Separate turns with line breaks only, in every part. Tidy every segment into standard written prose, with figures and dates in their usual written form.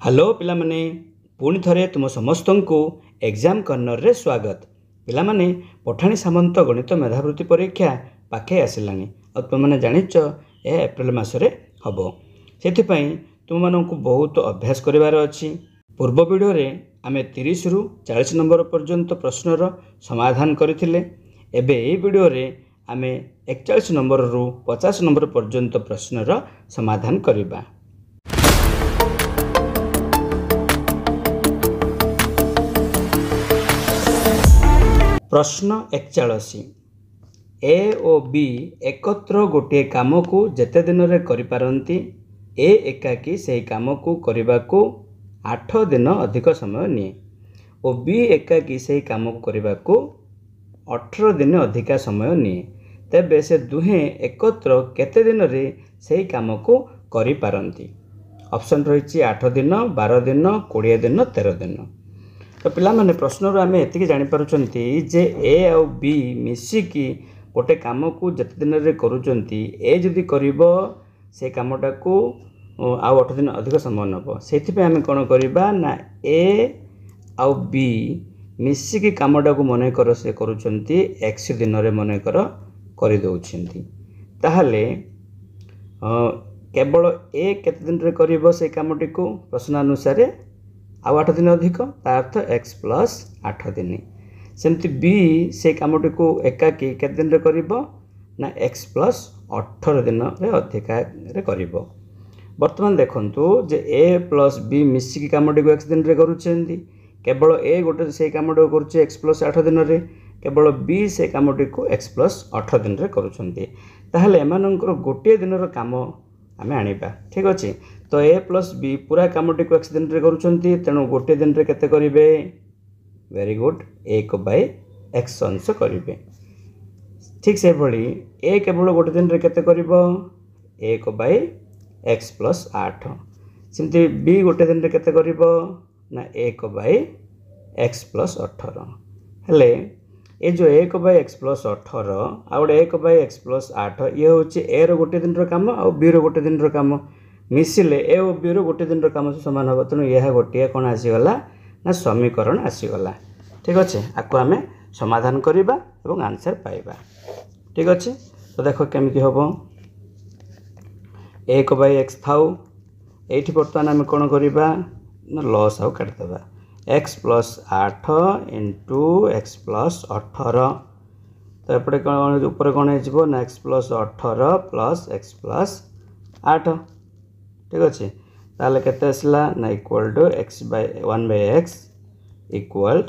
Hello पिलामाने पुणी थरे तुम समस्त को एग्जाम कर्नर रे स्वागत। पिलामाने पठाणी सामंत गणित मेधावृत्ति परीक्षा पाखे आसिलानी और तुमने जानिच यह एप्रिल मासरे हम से तुम मानक बहुत अभ्यास करिवार अछि। पूर्व वीडियो रे आमे 30 रु 40 नंबर पर्यंत प्रश्नर समाधान करथिले। एबे ए वीडियो रे आमे 41 नंबर रु 50 नंबर पर्यंत प्रश्नर समाधान करिबा। प्रश्न 41 ए और बी एकत्र गोटे काम को जेते दिन रे करि पारंती ए एकाकी से काम को करबा को 8 दिन अधिक समय निये और बी एकाकी से काम को करबा को 18 दिन अधिक समय निये। तेबे से दुहे एकत्र केते दिन रे से काम को करि पारंती। ऑप्शन रही 8 दिन 12 दिन 20 दिन 13 दिन। तो पिला माने प्रश्न रो आमे एतिके जानि पारुचंती जे ए और बी मिसिकी गोटे काम को जते दिन रे करूचंती ए जदि करिवो से कामटा को आ 8 दिन अधिक समय नबो। सेथि पे आमे कोन करिबा ना ए और बी मिसिकी कामटा को मने कर से करूचंती x दिन रे मने करि दउछंती। ताहाले केवल ए केते दिन रे करिवो से कामटी को प्रश्न अनुसार आ 8 दिन अधिक अर्थ x प्लस 8 दिन। सेमती बी से कामटी को एकाकी केते दिन रे करिवो ना x प्लस 18 दिन रे अधिक रे करिवो। वर्तमान देखंतु जे a प्लस b मिसिकी कामटी को x दिन रे करूछेंदी। केवल a गोटे से कामटी को करूछे x प्लस 8 दिन रे, केवल b से कामटी को x प्लस 18 दिन रे करूछंती। ताहाले एमानकर गोटे दिन रो काम आमे आनिबा। ठीक अछि। तो ए प्लस बी पूरा कामटी को x दिन रे करूछंती, तेणु गोटे दिन रे केते करिवे? वेरी गुड, 1/x अंश करिवे। ठीक से भली ए केवल गोटे दिन रे केते करिवो? 1/x plus 8। सिमती बी गोटे दिन रे केते करिवो ना 1/x प्लस 18। हेले ए जो 1/x प्लस 18 आ 1/x प्लस 8 ये होची ए रो गोटे दिन रो काम और बी रो गोटे दिन रो काम मिसिले ए और बी रो गोटे दिन रो काम समान हो। तेणु यह गोटे कौन आसीगला ना समीकरण आसीगला। ठीक अच्छे। आपको आम समाधान करवा और आंसर पाइबा। ठीक अच्छे। तो देख केमती हम 1/x थाउ ये बर्तमान आम कौन करवा ना लॉस आउ काटिदेवा x plus 8 into x plus 18। तो एपटे कौन ऊपर कौन हो ना x plus 18 plus x plus 8। ठीक अच्छे। ताले केते आसला ना equal to x by 1/x equal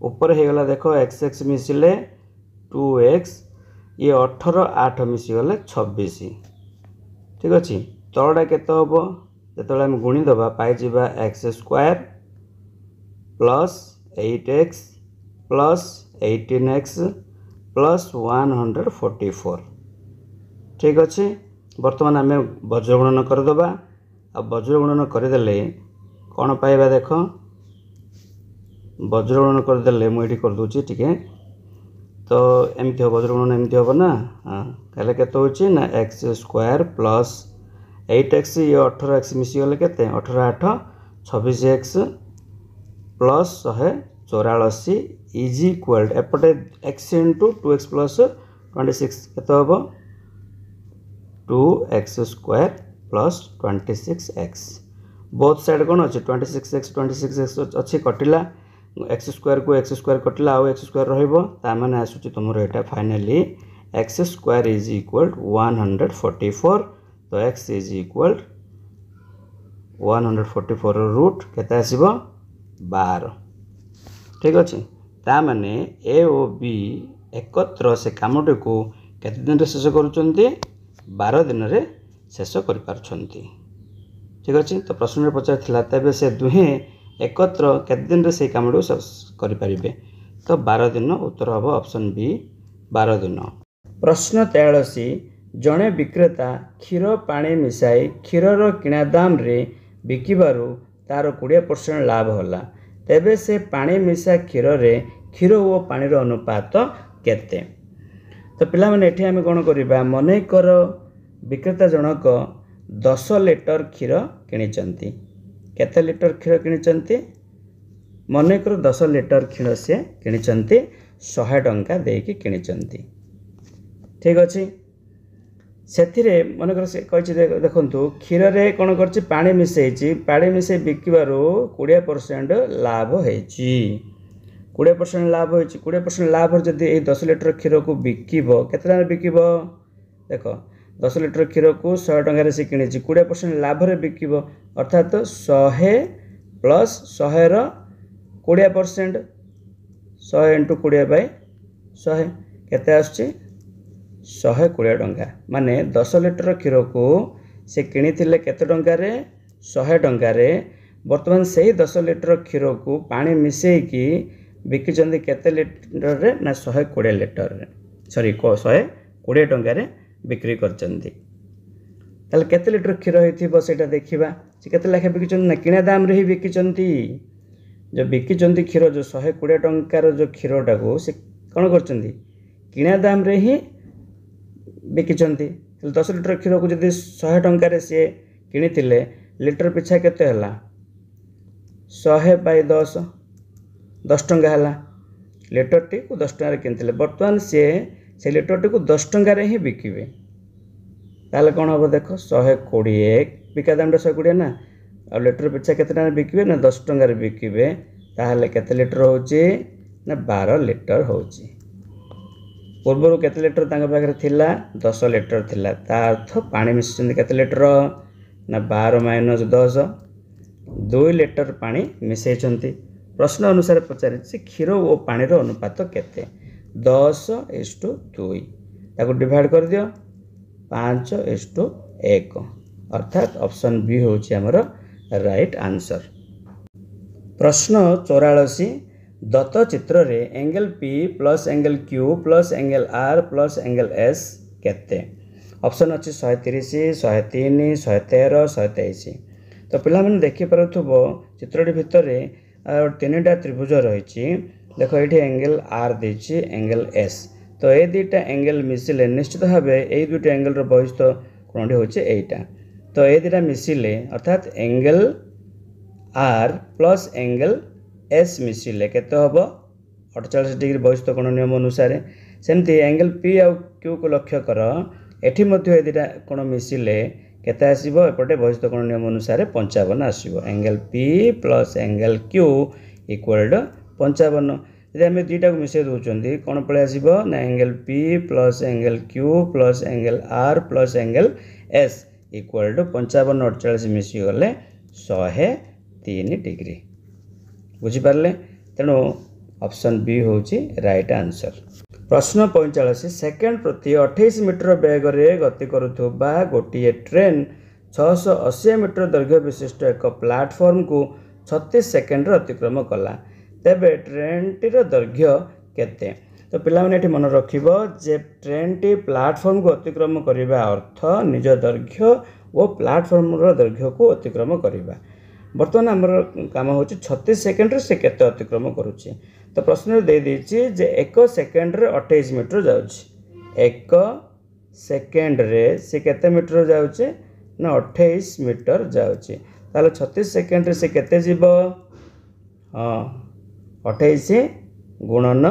ऊपर हो गला देखो x मिसिले 2x ये 18 8 मिसिगले 26। ठीक अच्छे। तलटा केते होबो जेतले हम गुणी दबा पाई जिबा x square plus 8x plus 18x plus 144। ठीक अच्छे। वर्तमान आम वज्र गुणन करदबा। आ वज्र गुणन करदेले कौन पाइबा देख वज्र गुणन करदेले मुझे करदे टिके। तो एमती हो वज्र गुणन एमती हम ना। हाँ कहले केते होची ना x स्क्वायर प्लस 8x ये 18x मिसिगले केते 18 8 26x प्लस 184 इज इक्वल एपटे x इंटू 2x प्लस 26 केते होबो 2x square plus 26x। Both side कौन अच्छे 26x अच्छी कटिला x स्क्वायर को x स्क्वायर कटिला आउ x स्क्वायर रहिबो तामाने आसुची तुमरो एटा finally x square is equal 144। तो x इज इक्वल 144 रूट केते आसीबो 12। ठीक अच्छे। तामाने ए और बी एकत्र से कामटी को केते दिन रे शेष करूचंती 12 दिन रे शेष कर पारछंती। ठीक अच्छे। तो प्रश्न रे पचार थिला तबे से दुहे एकत्र केते दिन रे से कामटी शेष करि परिबे? तो 12 दिन। उत्तर हम ऑप्शन बी 12 दिन। प्रश्न 43 जड़े विक्रेता क्षीर पानी मिसाई क्षीरर किणा दाम रे बिकिबारु तार 20% लाभ होला। तेबे से पानी मिसा क्षीर रे क्षीर और पानी रो अनुपात केते? तो पिला माने एठी आमे कोन करिबा मने कर विक्रेता जनक 10 लिटर क्षीर किनिचंती। केते लिटर क्षीर किनिचंती मनेकर 10 लिटर क्षीर से किनिचंती 100 टंका देकी किनिचंती ठीक अच्छे से मनकर से कही देखु क्षीर रे कौन कर पानी मिसई पानी मिसई बिकबार 20% लाभ हो 20% लाभ हो 20% लाभ जदि 10 लिटर क्षीर को बिकब केते बिकब देख 10 लिटर क्षीर को 100 टंका से किणी 20% लाभ रे बिकब अर्थात 100 प्लस 100 रो 20% 100 × 20/100 केते आछी 120 टंका माने 10 लिटर क्षीर को से किणी केते टंका रे 100 टंका रे वर्तमान से 10 लिटर क्षीर को पानी मिसेकी बिकिचंदी केते लिटर रे ना 120 लिटर रे सॉरी 120 टंका रे बिक्री करचंदी ताले केते लिटर क्षीर हेथिबो सेटा देखिबा से केते लेखा बिकिचंदी ना किणा दाम रे ही बिकिचंदी जो बिकिचंदी क्षीर जो 120 टंका रो जो क्षीरटा को से कोन करचंदी किणा दाम रे ही बिकिचंती 10 लिटर क्षीर को जदि 100 टंका रे से किणी लिटर पिछा केते हला 100/10 10 टंका हला लिटर टी को 10 टंका रे किनथिले वर्तमान से लिटर टी को 10 टंका रे ही बिकिबे ताले कोन हो देखो 120 बिका दाम 120 ना और लिटर पिछा केते टंका बिकिबे ना 10 टंका रे बिकिबे ताहले केते लिटर होची ना 12 लिटर होची पूर्व केते लिटर तांका पाखरे थिला 10 लिटर थिला ता अर्थ पानी मिसचंदी केते लिटर ना 12 - 10 2 लिटर पानी मिसेचंती प्रश्न अनुसार पचारि से क्षीर और पानी रो अनुपात केते 10:2 ताको डिवाइड कर दियो 5:1 अर्थात ऑप्शन बी होची हमर राइट आंसर। प्रश्न 84 दत्त चित्र रे angle P plus angle Q plus angle R plus angle S केते ऑप्शन अछि 130 103 113 123 तो पिला माने देखि परथबो चित्रटी भितर तीनटा त्रिभुज रही देखो ये एंगल R देछि एंगल S तो ये दुटा एंगल मिसिले निश्चित भाव ये दुटा एंगल रो बहिस्थ कोणटी होछि एटा तो ये दुटा मिसिले अर्थात angle R plus angle S मिसिले केते हबो 48 डिग्री बहिस्थ कोण नियम अनुसार सेमती एंगल P आ Q को लक्ष्य कर एठी मध्ये ए दुटा कोण मिसिले केते आसीबो एपटे बहिस्थ कोण नियम अनुसार 55 आसीबो angle P plus angle Q equal to 55 यदि आम दुईटा को मिसई दौरान कौन पलि आसो ना angle P plus angle Q plus angle R plus angle S equal to 55 48 मिसीगले 103 डिग्री बुझीपारे तेणु ऑप्शन बी होची राइट आंसर। प्रश्न 45 सेकेंड प्रति 28 मीटर वेग रे गति करुथुबा गोटे ट्रेन 680 मीटर दैर्घ्य विशिष्ट एक प्लाटफॉर्म को 36 सेकेंड अतिक्रम कला तेबे ट्रेन टीर दैर्घ्य केते तो पिला माने एठी मन रखिबो जे ट्रेन टी प्लाटफॉर्म को अतिक्रम करिबा अर्थ निज दैर्घ्य और प्लाटफॉर्म रो दैर्घ्य को अतिक्रम करिबा बर्तमान हमर काम होची 36 सेकेंड रे से केते अतिक्रम करूची तो प्रश्न दे देछि जे 1 सेकेंड रे 28 मीटर जाउची 1 सेकेंड रे से केते मीटर जाउची ना 28 मीटर जाउची ताले 36 सेकेंड रे से केते जीवो हां 28 गुणन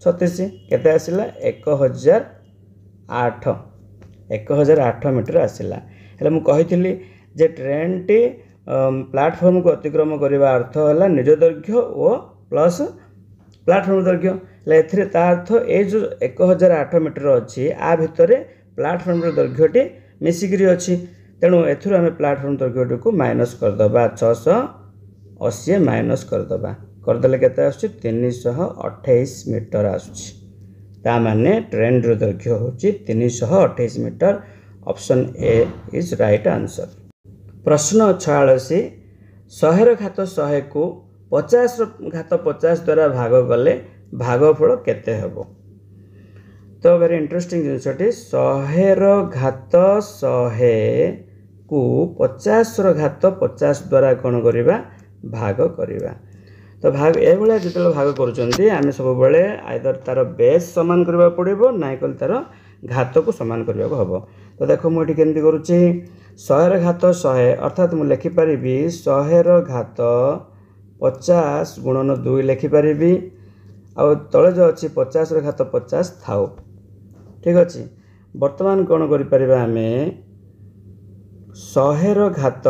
36 केते आसिला 1008 मीटर आसिला हेले मु कहिथिली जे ट्रेन टी प्लाटफॉर्म को अतिक्रम करने अर्थ है निज दैर्घ्य और प्लस प्लाटफॉर्म दैर्घ्य एथिरे ता अर्थ ए जो 1008 मीटर अच्छी आ भितर प्लाटफॉर्म दैर्घ्यटी मिसिकी अच्छी तेणु एथुर आम प्लाटफॉर्म दैर्घ्यटी को माइनस करदे 680 माइनस करदे केते आसुची 328 मीटर आसुची ता माने ट्रेन दैर्घ्य होची 328 metre option A is right answer. प्रश्न 46 100 घात 100 को 50 घात 50 द्वारा भाग गले भागफल केते हेबो तो वेरी इंटरेस्टिंग जिनसटी 100 घात 100 को 50 घात 50 द्वारा कौन करिबा भाग करिबा तो भाग ए भले जिते भाग करूचंती आमे सब बेले आइदर तार बेस समान करबा पड़िबो नाइ कल तार घात को सामान करने को हम। तो देख मुझे केमती करुच्ची 100 घात 100 अर्थात मुझे लिखिपारि 100 घात 50 गुणन 2 लिखिपारि आ तले जो अच्छी 50 घात 50 थाउ। ठीक अच्छे बर्तमान कौन करें आम 100 घात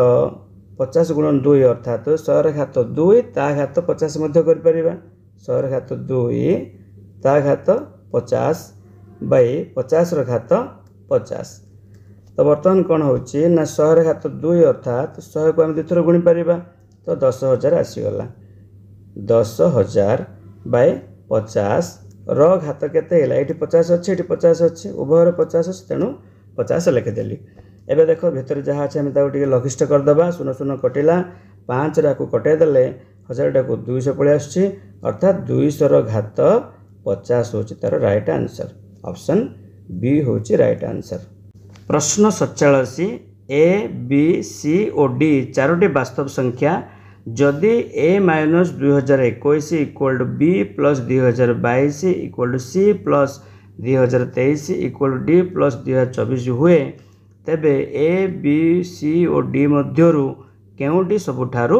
50 गुणन 2 अर्थात 100 घात 2 ता घात 50 कर 100 घात 2 ता घात 50 बाई 50 घात 50। तो बर्तमान कौन होची ना 100 घात 2 अर्थात 100 को आम दुथर गुणी पारिबा तो 10,000 आसीगला 10,000 बाई 50 घात केते हैला एठी 50 अच्छे एठी 50 अच्छे उभयर 50 अच्छे तेणु 50 लिखिदेली। एबे देखो भितर जहाँ अच्छे टे लघिष्ठ करदे 0 0 कटिला 5 को कटेदेले 1000 टाक 200 पलि आसुची अर्थात 200 घात 50 हूँ तार राइट आंसर ऑप्शन बी हूँ राइट आंसर। प्रश्न 47 ए बी सी और डी चारोटी वास्तव संख्या जदि A minus 2021 equal to B plus 2022 equal to C plus 2023 equal to D plus 2024 हुए तेबे ए बी सी और डी मध्यरु केउटी सबुठारु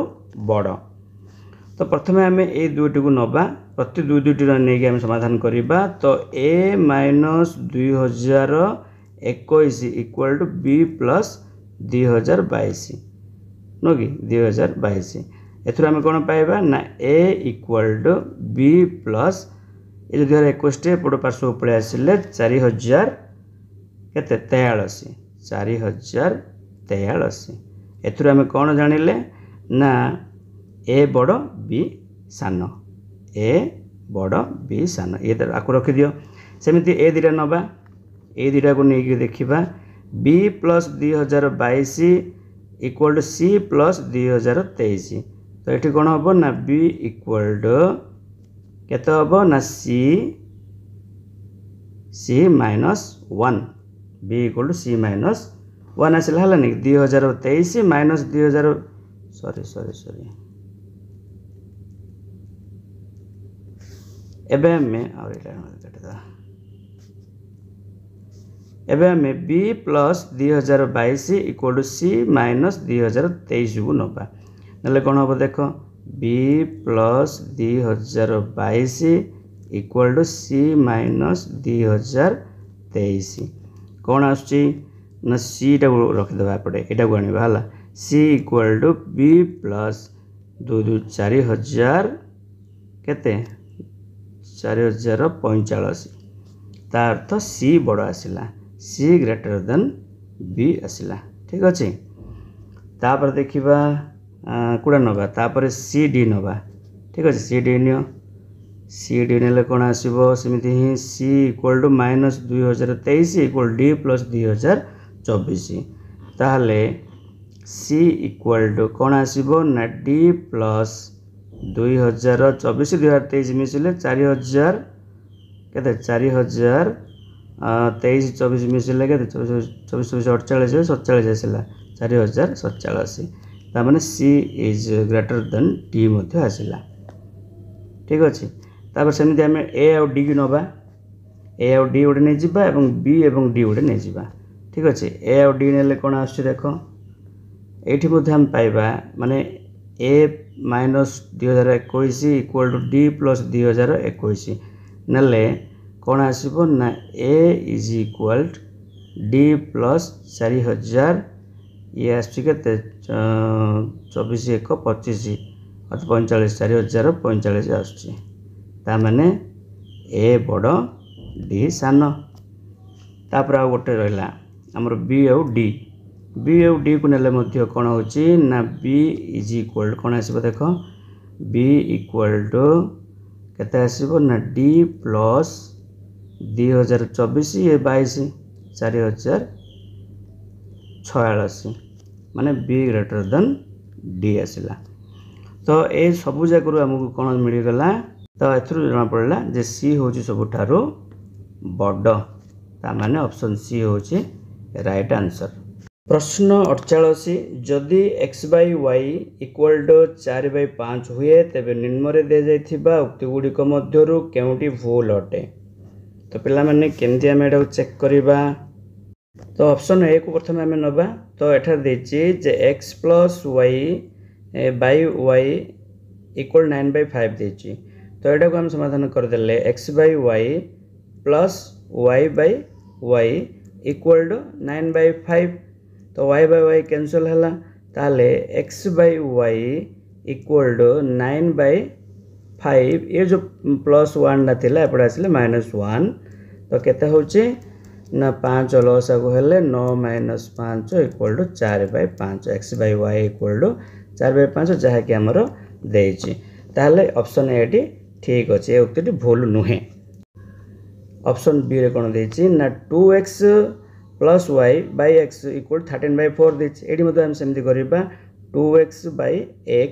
बड़। तो प्रथमे आम ए दुईटी को नवा प्रति दुईटी नहीं आम समाधान करवा। तो A minus 2021 equal to B plus 2022 नो कि 2022 एथुर आम कौन पाइबा ना A equal to B plus ये 2021 टे पड़ पार्श्व पलि आसिले 4000 केते 43 4083 एथुर आम कौन जानिले ना ए बड़ बी सान ए बड़ बी सान ये आपको रखी दियो। सेमती ए दुटा नवा ए दुटा को नहीं देखा b plus 2022 equal to C plus 2023 तो ये कौन हम ना बी इक्वल टू केते हम ना c minus 1 b equal to c minus 1 आसला है नहीं 2023 माइनस 2000 सॉरी एबे हमें b plus 2022 equal to c minus 2023 को नवा ना कौन हम देख b plus 2022 equal to c minus 2023 कौन आसुची ना सी टा रखिदे एपटे यहाँ को आने है सी इक्वल टू बी प्लस 4000 केते 4045 तार अर्थ सी बड़ आसला सी ग्रेटर देन बी आसला। ठीक अच्छे तापर देखा कूड़ा नवा तापर सी डी नवा। ठीक अच्छे सी डी नियो सी डी ने कौन आसो सेमती ही c equal to minus 2023 equal d plus 2024 ताहले सी इक्वल टू कौन आसो ना डी प्लस 2024 2023 मिसिले 4000 केते 4000 23 24 मिसिले केते 24 24 48 आसला 4047 तार सी इज ग्रेटर देन डी मध्य आसला। ठीक अच्छे तापर सेमती आम ए आउ डी की नवा ए आउ डी गोटे नहीं जावा और बी और डी गोटे नहीं जावा। ठीक अच्छे ए आउ डी ने कौन आस देख ये आम पाइबा माने a minus 2021 equal to D plus 2021 नेले कौन आसो ना a is equal d plus 4000 ये आसके 24 1 25 45 4045 आसने ए बड़ डी सान। तापर आ गोटे रहा आमर बी आउ डी को नेले मध्य कौन होची ना बी इज इक्वल कौन आसो देख बी इक्वल टू केते आसो ना डी प्लस 2024 ये 22 4046 माने बी ग्रेटर देन डी आसला। तो ये सबू जाक आमको कौन मिलगला तो एथुर जना पड़ा जे सी हूँ सबुठारु बड़ ताने ऑप्शन सी हूँ राइट आंसर। प्रश्न 48 जदि x by y equal to 4/5 हुए तेबे निम्न दि जाइथिबा उक्ति गुड़िक मध्यरु केउटी भूल अटे। तो तो पिला माने केमती आम एटा चेक करवा तो ऑप्शन ए को प्रथम आम नवा तो एठार देछि जे x plus y by y equal 9/5 देछि तो एटा को हम समाधान करदेले x by y plus y by y equal to 9/5 तो y बाई वाई कैंसल है ताले x by y equal to 9/5 ये जो प्लस 1 था एपटे आसिले -1 तो केते होची ना 5 लसा को हेले 9 - 5 equal to 4/5 x by y equal to 4/5 जहाँ कि आमर देछि ताले ऑप्शन ए टी ठीक अछि ए उक्ति भूल नुहे। ऑप्शन बी रे कोन देछि ना 2x plus y by x equal 13/4 देछि एडी मध्ये हम सेमति करिबा 2x by x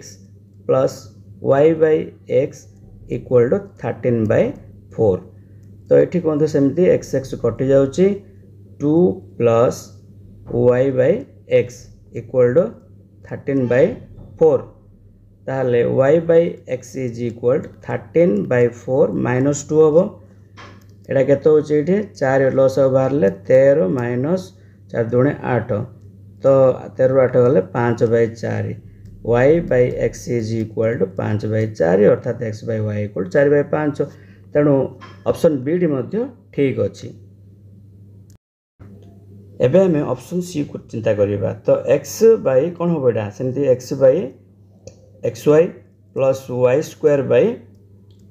plus y by x equal to 13/4 तो ये कहते सेमती एक्स एक्स कटि जाउची 2 plus y by x equal to 13/4 ताहले y by x is equal 13/4 -2 हम एटा केते होची एठी 4 लस बाहर 13 माइनस 4 दूने 8 तो 13 8 गले 5/4 y by x is equal to 5/4 अर्थात x बाई वाई इक्वल 4/5 तेणु ऑप्शन बी डी मध्य ठीक अच्छी। एबे हमें ऑप्शन सी को चिंता करिबा तो x बाई कौन हो बेटा सेमती x by x y plus y square by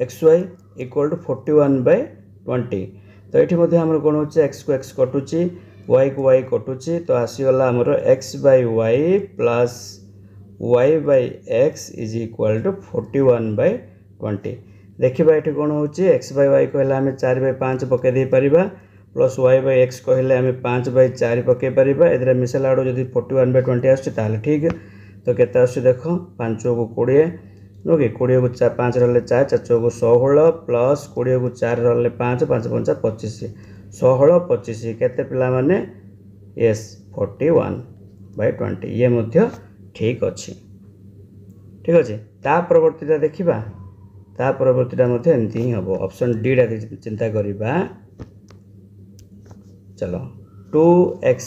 x y equal to 41/20 तो ये मध्य आमर कौन हो एक्स को एक्स कटुची वाई को वाई कटुची तो आसीगला आमर x by y plus y by x is equal to 41/20 देखिबा एठी कोन होची x बाई वाई कहले हमें 4/5 पके दे परिबा प्लस y बाई एक्स कहले हमें 5/4 पके परिबा एदरे मिसल आडो जदी 41/20 आछी ताले ठीक तो केते आछी देखो 5 को 20 नो कि 20 को 5 रहले 4 4 को 16 प्लस 20 को 4 रहले 5 5 5 25 16 25 केते पिला माने यस 41/20 ये मध्य ठीक अच्छी ठीक अच्छे ता परवर्तीटा देखिबा ता परवर्तीटा मध्य एमती ही हम ऑप्शन डी डा चिंता करिबा चलो 2x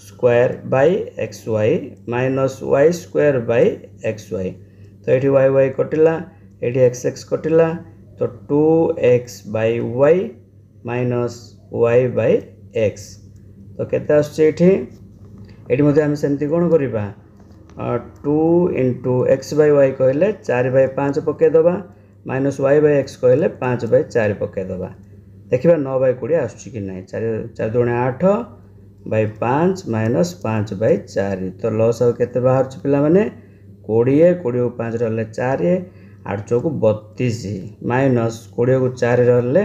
square by x y minus y square by x y तो ये वाई वाई कटिला ये एक्स एक्स कटिला तो 2x by y minus y by x तो केते आछे एठी मध्य हम सेमती कोन करिबा 2 इंटू एक्स बाई वाई कहले 4/5 पके दबा माइनस वाई बाई एक्स कहले 5/4 पके दबा देखिबा 9/20 आछी कि नहीं 4 दूने 8 बाई 5 माइनस 5/4 तो लॉस आउ केते बाहर छि पिला माने 20 20 को 5 रहले 4 8 चौको 32 माइनस 20 को 4 रहले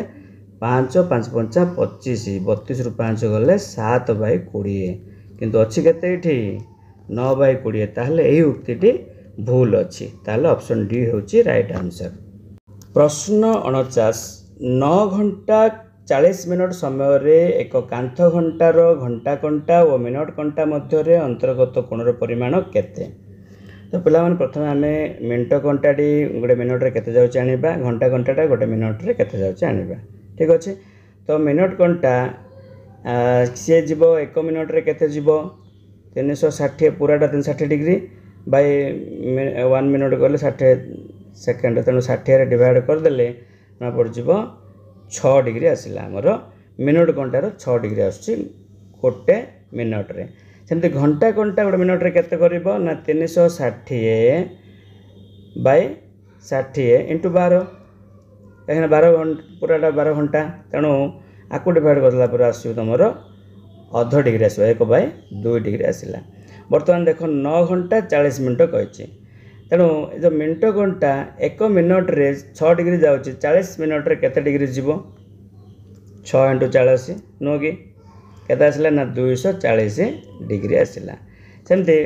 5 5 5 25 32 रु 5 गले 7/20 किंतु अछि केते एठी 9/20 ताहले एही उक्तिटी भूल अच्छी ताहले ऑप्शन डी होची राइट आंसर। प्रश्न 49 9 घंटा 40 मिनट समय रे एक कांथ घंटार घंटा कंटा और मिनट कंटा मध्य रे अंतर्गत कोणर परिमाण केते तो पिला माने प्रथम आमे मिनट कंटाटी गोटे मिनट रे केते जाउची आनिबा घंटा कंटाटा गोटे मिनट रे केते जाउची आनिबा ठीक अछि तो मिनट कंटा सी जीवो 1 मिनट रे केते जीवो 360 पूराटा 360 डिग्री बाय 1 मिनट गले 60 सेकेंड तेणु 60 रे डिवाइड कर देले ना पड़ जीवो 6 डिग्री आसिला हमर मिनट घंटार 6 डिग्री आछी गोटे मिनट रे सेमती घंटा घंटा गोटे मिनट रे केते करिवो ना 360 बाय 60 इंटू 12 कहीं 12 घंटा पूराटा 12 घंटा तेणु आकु डिवाइड करला पर आसो तुमर अर्ध डिग्री आसो 1/2 डिग्री आसिला बर्तमान देख 9 घंटा 40 मिनट कही तेणु जो मिनट घंटा 1 मिनट रे 6 डिग्री जाऊँगी 40 मिनट रे केते डिग्री जीवो 6 × 40 नुह कि केते आसिला ना 240 डिग्री आसिला सेमती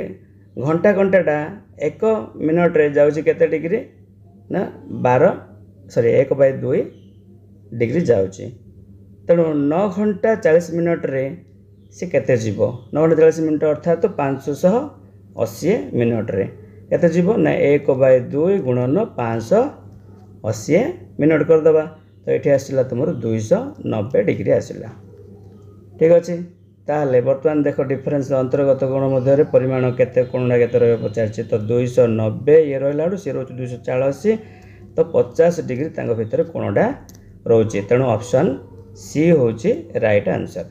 घंटा घंटाटा 1 मिनट रे जाऊँगी केते डिग्री ना 1/2 डिग्री जाऊँगी तेणु 9 घंटा 40 मिनट रे सी केते जीवो 9 घंटा 40 मिनट अर्थात 580 मिनट रे केते जीवो ना 1/2 गुणन 580 मिनट कर दबा तो ये आसला तुम 290 डिग्री आसला ठीक अच्छे। ताहले बर्तमान देख डिफरेन्स अंतर्गत कोण मध्य परिमाण केते कोणटा केते रही पचार तो 290 ये रहा सी रोच 240 तो 50 डिग्री भितर कोणटा रोचे तेणु ऑप्शन सी होची राइट आंसर।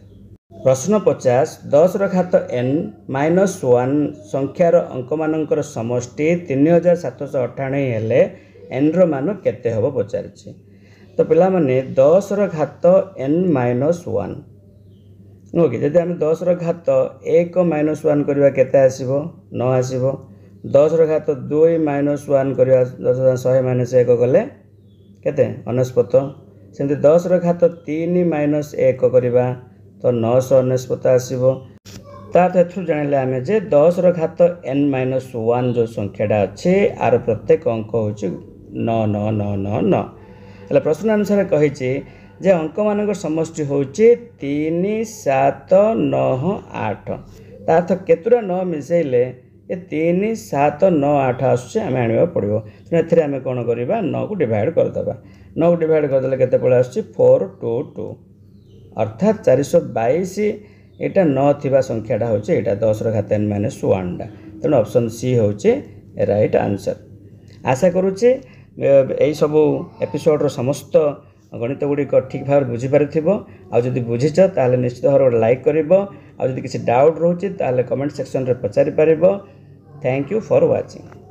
प्रश्न 50 10 ର घात n -1 संख्यार अंक मानकर समष्टि 3798 हेले n रो मान केते हबो पचारछि। तो पिला माने 10 ର घात n -1 ओके जदि आम 10 ର घात 1 -1 करबा केते आसीबो 9 आसीबो। 10 ର घात 2 -1 करबा 100 -1 गले केते 69। सेमति 10 ର घात 3 -1 करबा तो 999 आसीबो। ताथु जानिले आमे जे 10 ର घात n -1 जो संख्याटा अच्छे आर प्रत्येक अंक होची 9999। हेले प्रश्न अनुसार कहिछि जे अंक मानकर समष्टि होची 3 7 9 8 ताथ केतुरा 9 मिसेइले ए 3 7 9 8 आछे आमे आनिबा पड़िबो। एथिरे आमे कोन करबा 9 को डिवाइड कर दबा 9 को डिवाइड कर देले केते पळे आछी 422 अर्थात 422 एटा न थिबा संख्याटा होचे एटा 10 ର घात n -1 टा तेणु ऑप्शन सी होचे राइट आंसर। आशा करूचे एई सब एपिसोड रो समस्त गणित गुड़िक ठीक भाव बुझी पारिथिबो। आ जदि बुझीच ताले निश्चित भाव लाइक करिवो। आ जदि किसी डाउट रोचे ताले कमेंट सेक्शन रे पचारि पारिबो। Thank you for watching.